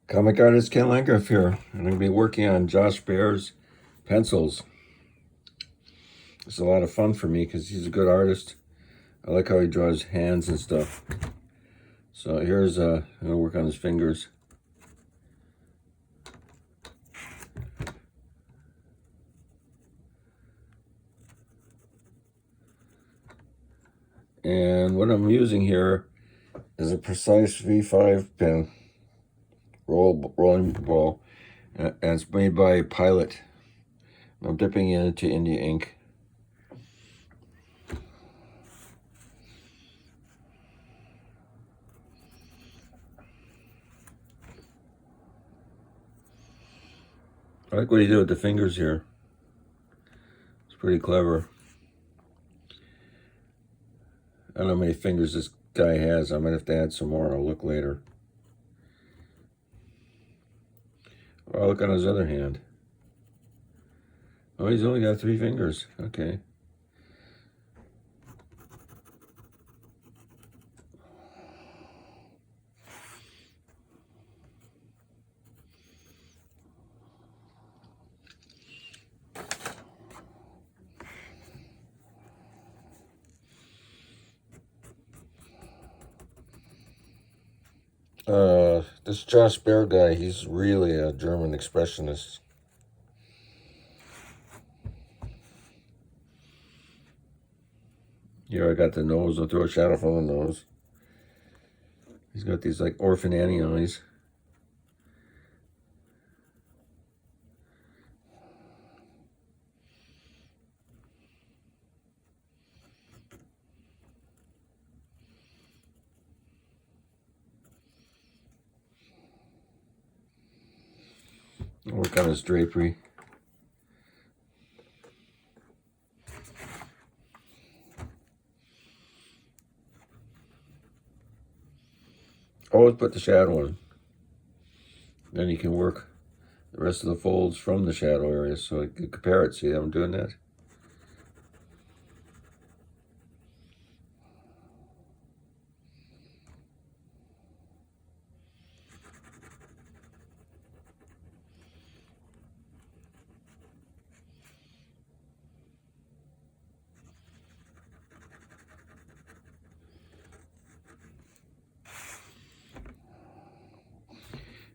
Comic artist Ken Landgraf here, and I'm going to be working on Josh Bear's pencils. It's a lot of fun for me because he's a good artist. I like how he draws hands and stuff. So here's, I'm going to work on his fingers. And what I'm using here is a precise V5 pen, rolling ball, and it's made by Pilot. I'm dipping it into India ink. I like what he did with the fingers here. It's pretty clever. I don't know how many fingers this guy has. I might have to add some more. I'll look later. I'll look on his other hand. Oh, he's only got 3 fingers. Okay. This Josh Bear guy, he's really a German expressionist. Here I got the nose. I'll throw a shadow from the nose. He's got these like Orphan Annie eyes. I'll work on his drapery. Always put the shadow on. Then you can work the rest of the folds from the shadow area so I can compare it. See how I'm doing that?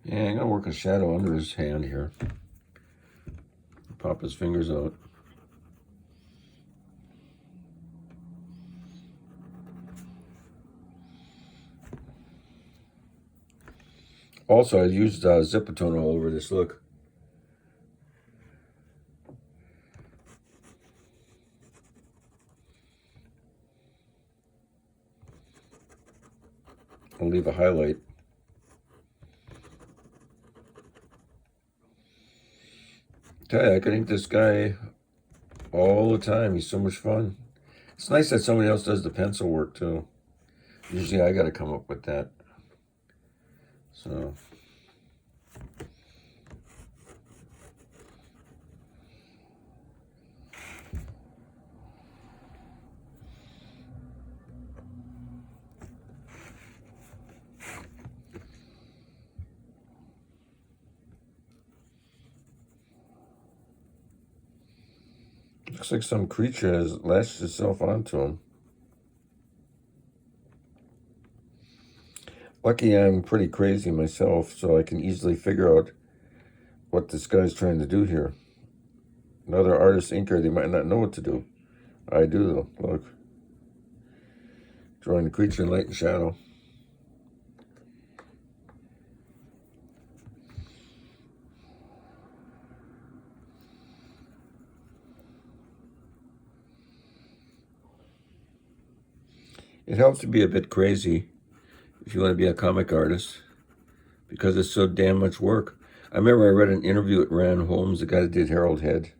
Yeah, I'm gonna work a shadow under his hand here. Pop his fingers out. Also, I used Zipatone all over this look. I'll leave a highlight. Tell you, I could ink this guy all the time. He's so much fun. It's nice that somebody else does the pencil work too. Usually I got to come up with that. So looks like some creature has latched itself onto him. Lucky I'm pretty crazy myself, so I can easily figure out what this guy's trying to do here. Another artist inker, they might not know what to do. I do though. Look. Drawing the creature in light and shadow. It helps to be a bit crazy if you want to be a comic artist because it's so damn much work. I remember I read an interview with Rand Holmes, the guy that did Harold Head,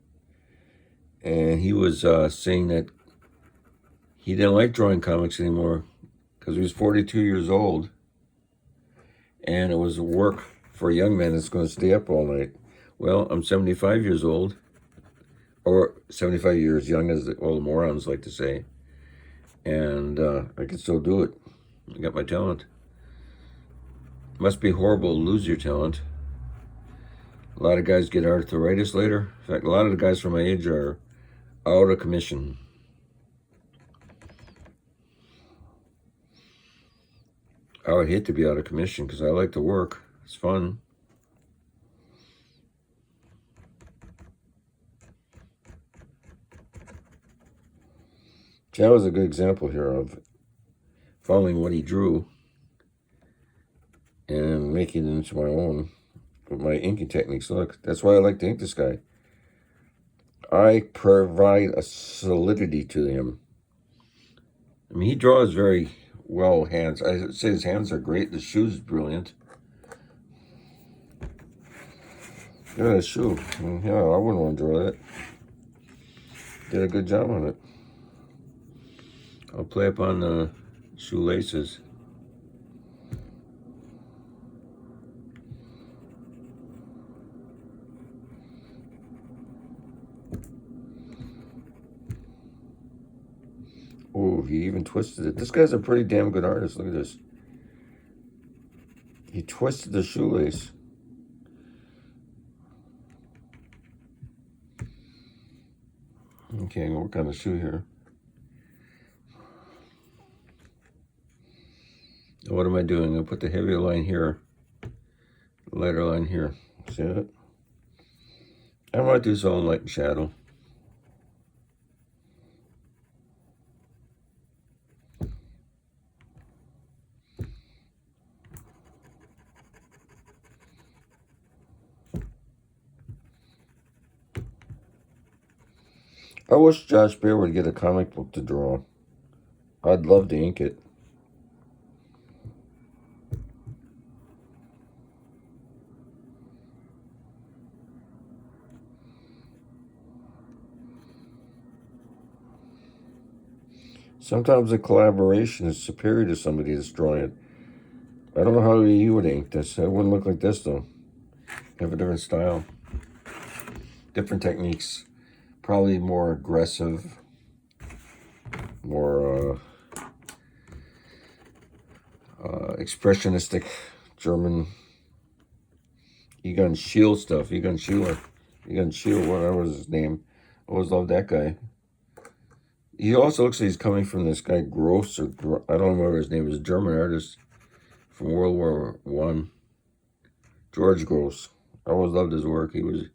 and he was saying that he didn't like drawing comics anymore because he was 42 years old, and it was work for a young man that's going to stay up all night. Well, I'm 75 years old, or 75 years young, as all the morons like to say, and I can still do it. I got my talent. Must be horrible to lose your talent. A lot of guys get arthritis later. In fact, a lot of the guys from my age are out of commission. I would hate to be out of commission because I like to work. It's fun. That was a good example here of following what he drew and making it into my own with my inking techniques. Look, that's why I like to ink this guy. I provide a solidity to him. I mean, he draws very well hands. I would say his hands are great. The shoe's brilliant. Look at that shoe. Yeah, I wouldn't want to draw that. Did a good job on it. I'll play up on the shoelaces. Oh, he even twisted it. This guy's a pretty damn good artist. Look at this. He twisted the shoelace. Okay, I'm gonna work on the shoe here. What am I doing? I'll put the heavier line here, lighter line here. See that? I might do some light and shadow. I wish Josh Bear would get a comic book to draw. I'd love to ink it. Sometimes a collaboration is superior to somebody that's drawing it. I don't know how you would ink this. It wouldn't look like this, though. Have a different style. Different techniques. Probably more aggressive. More expressionistic German Egon Schiele stuff. Egon Schiele, whatever was his name. Always loved that guy. He also looks like he's coming from this guy Gross, or I don't remember his name. He was a German artist from World War I. George Gross. I always loved his work. He was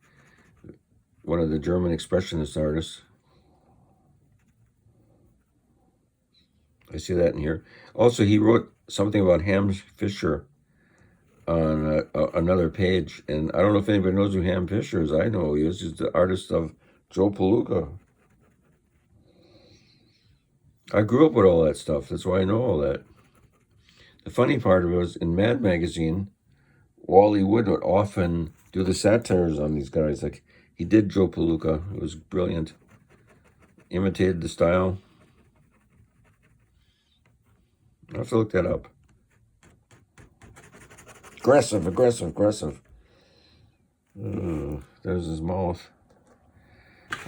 one of the German expressionist artists. I see that in here. Also, he wrote something about Ham Fisher on another page. And I don't know if anybody knows who Ham Fisher is. I know he is. He's the artist of Joe Palooka. I grew up with all that stuff. That's why I know all that. The funny part of it was in Mad Magazine, Wally Wood would often do the satires on these guys. Like he did Joe Palooka. It was brilliant. Imitated the style. I have to look that up. Aggressive. There's his mouth.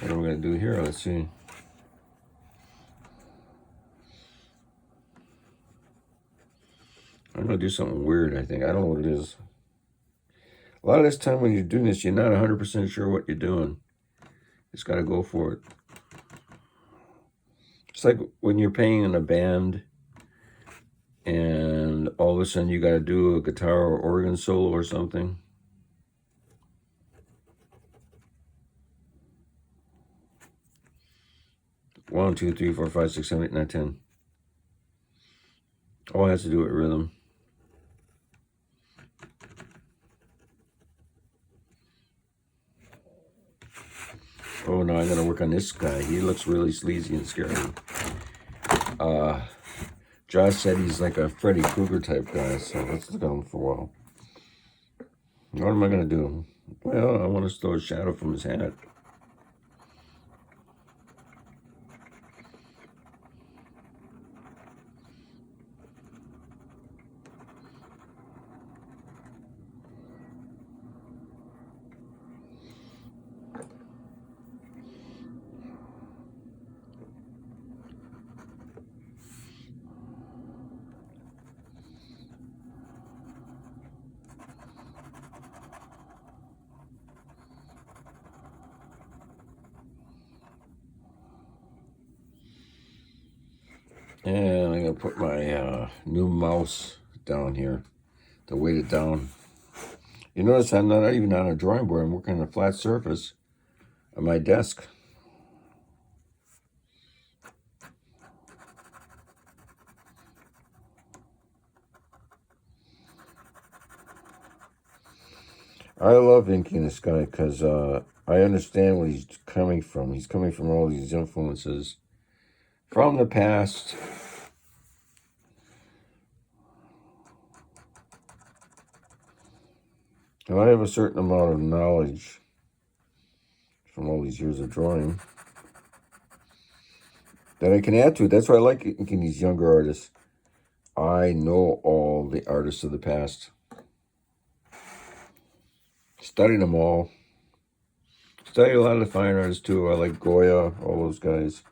What are we going to do here? Let's see. I'm going to do something weird, I think. I don't know what it is. A lot of this time when you're doing this, you're not 100% sure what you're doing. Just got to go for it. It's like when you're playing in a band and all of a sudden you got to do a guitar or organ solo or something. One, two, three, four, five, six, seven, eight, nine, 10. All has to do with rhythm. Oh no, I gotta work on this guy. He looks really sleazy and scary. Josh said he's like a Freddy Krueger type guy, so let's look at him for a while. What am I gonna do? Well, I want to throw a shadow from his hat. And I'm going to put my new mouse down here to weight it down. You notice I'm not even on a drawing board. I'm working on a flat surface on my desk. I love inking this guy because I understand where he's coming from. He's coming from all these influences from the past. And I have a certain amount of knowledge from all these years of drawing that I can add to it. That's why I like inking these younger artists. I know all the artists of the past. Studied them all. Studied a lot of the fine artists too. I like Goya, all those guys.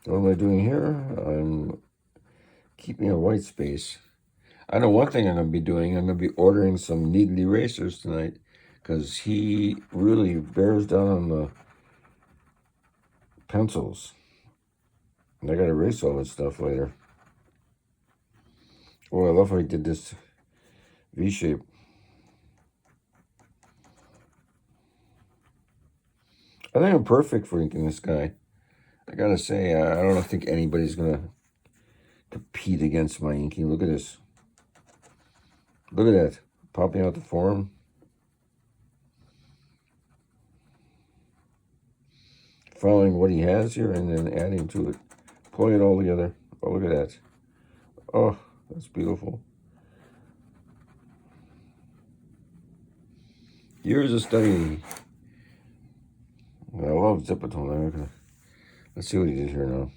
What am I doing here? I'm keeping a white space. I know one thing I'm going to be doing. I'm going to be ordering some needle erasers tonight because he really bears down on the pencils. And I got to erase all this stuff later. Oh, I love how he did this V shape. I think I'm perfect for inking this guy. I gotta say, I don't think anybody's gonna compete against my inking. Look at this. Look at that. Popping out the form. Following what he has here and then adding to it. Pulling it all together. Oh, look at that. Oh, that's beautiful. Years of study. I love Zipatone. Let's see what he did here now.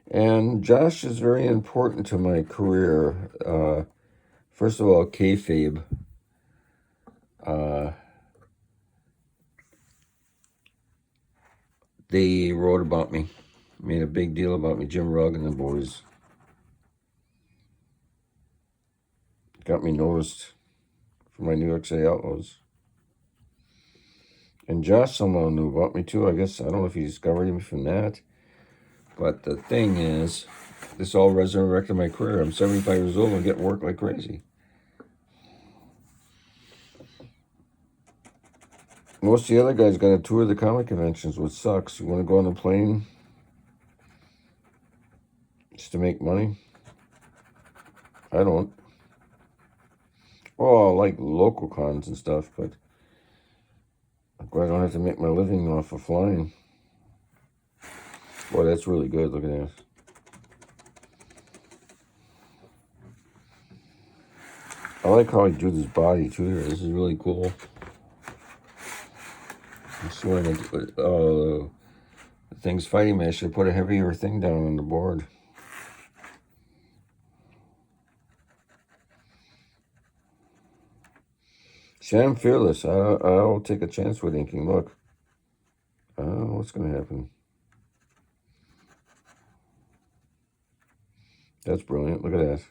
And Josh is very important to my career. First of all, kayfabe. They wrote about me, made a big deal about me. Jim Rugg and the boys got me noticed for my New York City Outlaws. And Josh somehow knew about me too. I guess, I don't know if he discovered me from that. But the thing is, this all resurrected my career. I'm 75 years old and getting work like crazy. Most of the other guys got to tour the comic conventions, which sucks. You want to go on a plane just to make money? I don't. Well, I like local cons and stuff, but I don't have to make my living off of flying. Boy, that's really good. Look at that. I like how he drew this body too here. This is really cool. I'm swearing the thing's fighting me. I should put a heavier thing down on the board. See, I'm fearless. I'll take a chance with inking. Look. What's going to happen? That's brilliant. Look at that.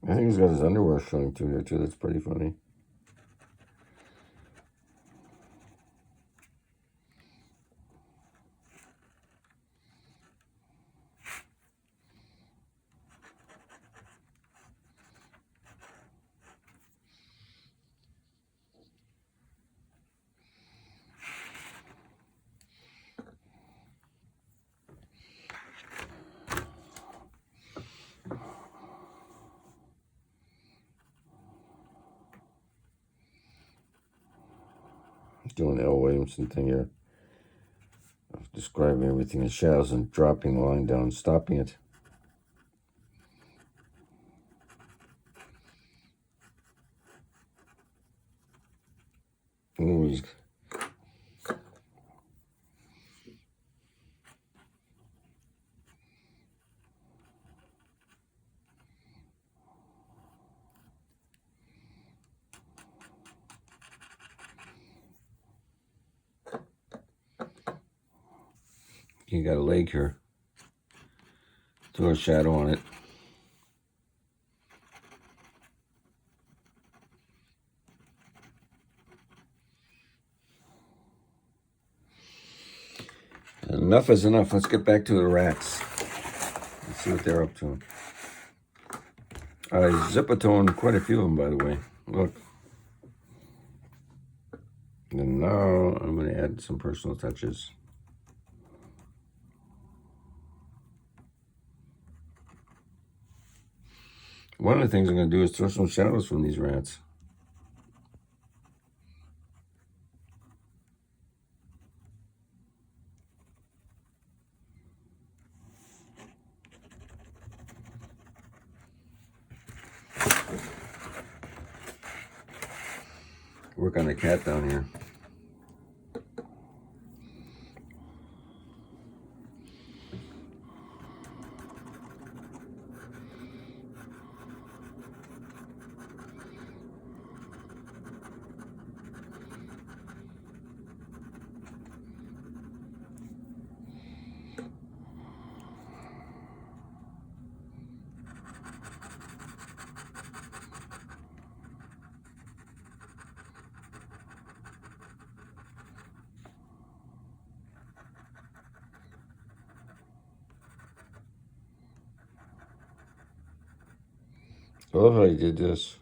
I think he's got his underwear showing through here too. That's pretty funny. Doing L. Williamson thing here. Describing everything in shadows and dropping the line down, stopping it. Ooh, he's... You got a leg here. Throw a shadow on it. Enough is enough. Let's get back to the rats. Let's see what they're up to. I zip-a-toned quite a few of them, by the way. Look. And now I'm going to add some personal touches. One of the things I'm going to do is throw some shadows from these rats. Work on the cat down here. I love how he did this.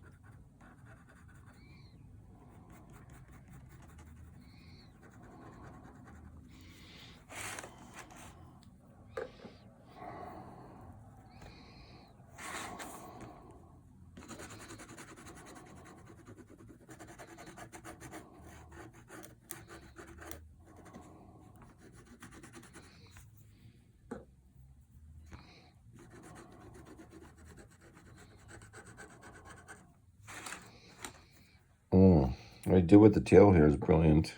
What I did with the tail here is brilliant.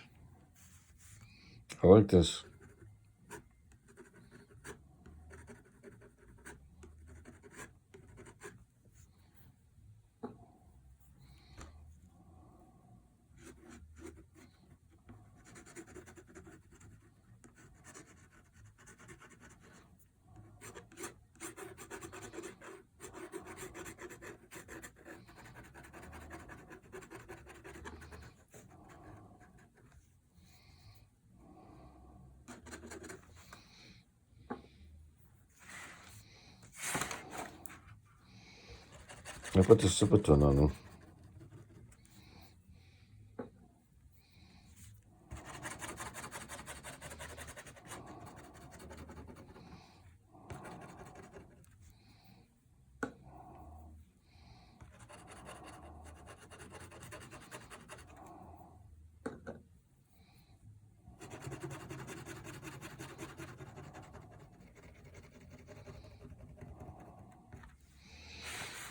I like this. I put the zip-a-ton on them.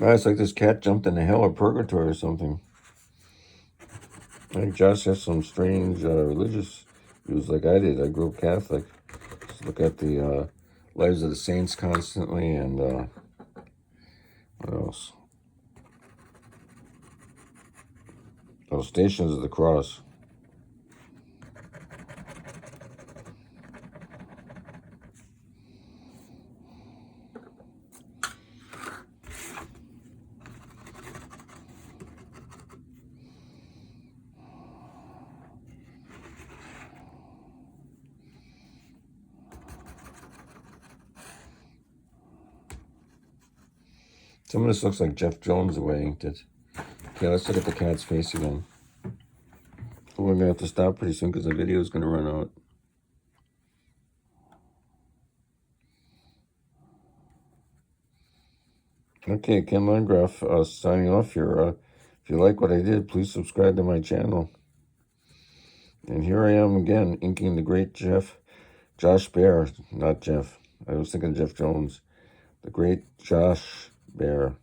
It's like this cat jumped in the hell of purgatory or something. I think Josh has some strange religious views like I did. I grew up Catholic. Just look at the lives of the saints constantly, and what else? Oh, Stations of the Cross. Some of this looks like Jeff Jones the way I inked it. Okay, let's look at the cat's face again. We're going to have to stop pretty soon because the video is going to run out. Okay, Ken Landgraf signing off here. If you like what I did, please subscribe to my channel. And here I am again, inking the great Josh Bear, not Jeff. I was thinking Jeff Jones. The great Josh Bear.